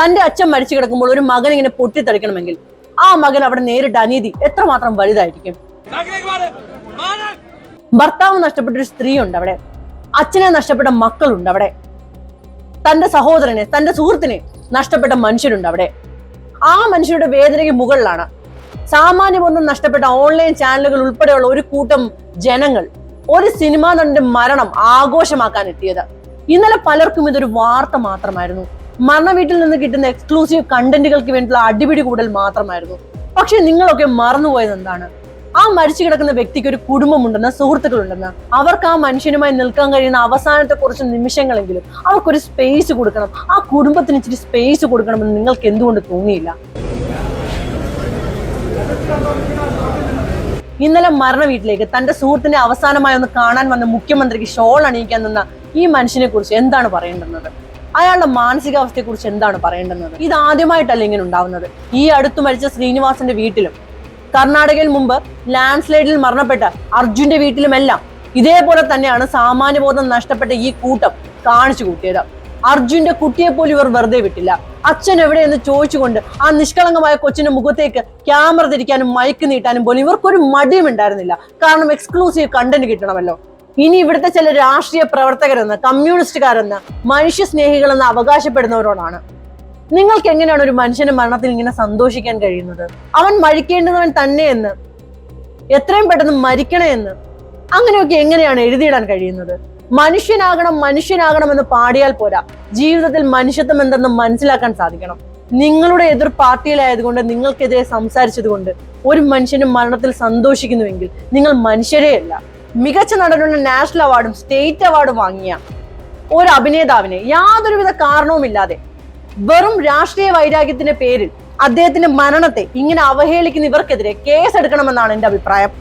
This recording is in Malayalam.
തന്റെ അച്ഛൻ മരിച്ചു കിടക്കുമ്പോൾ ഒരു മകൻ ഇങ്ങനെ പൊട്ടിത്തെറിക്കണമെങ്കിൽ ആ മകൻ അവിടെ നേരിട്ട അനീതി എത്രമാത്രം വലുതായിരിക്കും. ഭർത്താവ് നഷ്ടപ്പെട്ട ഒരു സ്ത്രീ ഉണ്ട് അവിടെ, അച്ഛനെ നഷ്ടപ്പെട്ട മക്കളുണ്ട് അവിടെ, തന്റെ സഹോദരനെ തന്റെ സുഹൃത്തിനെ നഷ്ടപ്പെട്ട മനുഷ്യരുണ്ട് അവിടെ. ആ മനുഷ്യരുടെ വേദനയ്ക്ക് മുകളിലാണ് സാമാന്യമൊന്നും നഷ്ടപ്പെട്ട ഓൺലൈൻ ചാനലുകൾ ഉൾപ്പെടെയുള്ള ഒരു കൂട്ടം ജനങ്ങൾ ഒരു സിനിമാ നടന്റെ മരണം ആഘോഷമാക്കാൻ എത്തിയത്. ഇന്നലെ പലർക്കും ഇതൊരു വാർത്ത മാത്രമായിരുന്നു. മരണ വീട്ടിൽ നിന്ന് കിട്ടുന്ന എക്സ്ക്ലൂസീവ് കണ്ടന്റുകൾക്ക് വേണ്ടിയുള്ള അടിപിടി കൂടൽ മാത്രമായിരുന്നു. പക്ഷെ നിങ്ങളൊക്കെ മറന്നുപോയത് എന്താണ്? ആ മരിച്ചു കിടക്കുന്ന വ്യക്തിക്ക് ഒരു കുടുംബമുണ്ടെന്ന്, സുഹൃത്തുക്കളുണ്ടെന്ന്, അവർക്ക് ആ മനുഷ്യനുമായി നിൽക്കാൻ കഴിയുന്ന അവസാനത്തെ കുറച്ച് നിമിഷങ്ങളെങ്കിലും അവർക്കൊരു സ്പേസ് കൊടുക്കണം, ആ കുടുംബത്തിന് ഇച്ചിരി സ്പേസ് കൊടുക്കണമെന്ന് നിങ്ങൾക്ക് എന്തുകൊണ്ട് തോന്നിയില്ല? ഇന്നലെ മരണ വീട്ടിലേക്ക് തന്റെ സുഹൃത്തിനെ അവസാനമായി ഒന്ന് കാണാൻ വന്ന മുഖ്യമന്ത്രിക്ക് ഷോൾ അണിയിക്കാൻ നിന്ന ഈ മനുഷ്യനെ കുറിച്ച് എന്താണ് പറയേണ്ടുന്നത്? അയാളുടെ മാനസികാവസ്ഥയെ കുറിച്ച് എന്താണ് പറയേണ്ടുന്നത്? ഇത് ആദ്യമായിട്ടല്ല ഇങ്ങനെ ഉണ്ടാവുന്നത്. ഈ അടുത്ത് മരിച്ച ശ്രീനിവാസന്റെ വീട്ടിലും കർണാടകയിൽ മുമ്പ് ലാൻഡ് സ്ലൈഡിൽ മരണപ്പെട്ട അർജുന്റെ വീട്ടിലുമെല്ലാം ഇതേപോലെ തന്നെയാണ് സാമാന്യബോധം നഷ്ടപ്പെട്ട ഈ കൂട്ടം കാണിച്ചു കൂട്ടിയത്. അർജുന്റെ കുട്ടിയെ പോലും ഇവർ വെറുതെ വിട്ടില്ല. അച്ഛൻ എവിടെയെന്ന് ചോദിച്ചുകൊണ്ട് ആ നിഷ്കളങ്കമായ കൊച്ചിന്റെ മുഖത്തേക്ക് ക്യാമറ തിരിക്കാനും മൈക്ക് നീട്ടാനും പോലും ഇവർക്കൊരു മടിയും ഉണ്ടായിരുന്നില്ല. കാരണം എക്സ്ക്ലൂസീവ് കണ്ടന്റ് കിട്ടണമല്ലോ. ഇനി ഇവിടുത്തെ ചില രാഷ്ട്രീയ പ്രവർത്തകരെന്ന്, കമ്മ്യൂണിസ്റ്റുകാരെന്ന്, മനുഷ്യ സ്നേഹികളെന്ന് അവകാശപ്പെടുന്നവരോടാണ്, നിങ്ങൾക്ക് എങ്ങനെയാണ് ഒരു മനുഷ്യന്റെ മരണത്തിൽ ഇങ്ങനെ സന്തോഷിക്കാൻ കഴിയുന്നത്? അവൻ മരിക്കേണ്ടുന്നവൻ തന്നെയെന്ന്, എത്രയും പെട്ടെന്ന് മരിക്കണേ എന്ന്, അങ്ങനെയൊക്കെ എങ്ങനെയാണ് എഴുതിയിടാൻ കഴിയുന്നത്? മനുഷ്യനാകണം എന്ന് പാടിയാൽ പോരാ, ജീവിതത്തിൽ മനുഷ്യത്വം എന്തെന്ന് മനസ്സിലാക്കാൻ സാധിക്കണം. നിങ്ങളുടെ എതിർ പാർട്ടിയിലായതുകൊണ്ട്, നിങ്ങൾക്കെതിരെ സംസാരിച്ചത് കൊണ്ട് ഒരു മനുഷ്യന്റെ മരണത്തിൽ സന്തോഷിക്കുന്നുവെങ്കിൽ നിങ്ങൾ മനുഷ്യരെയല്ല. മികച്ച നടനുള്ള നാഷണൽ അവാർഡും സ്റ്റേറ്റ് അവാർഡും വാങ്ങിയ ഒരു അഭിനേതാവിനെ യാതൊരുവിധ കാരണവുമില്ലാതെ വെറും രാഷ്ട്രീയ വൈരാഗ്യത്തിന്റെ പേരിൽ അദ്ദേഹത്തിന്റെ മരണത്തെ ഇങ്ങനെ അവഹേളിക്കുന്ന ഇവർക്കെതിരെ കേസെടുക്കണമെന്നാണ് എന്റെ അഭിപ്രായം.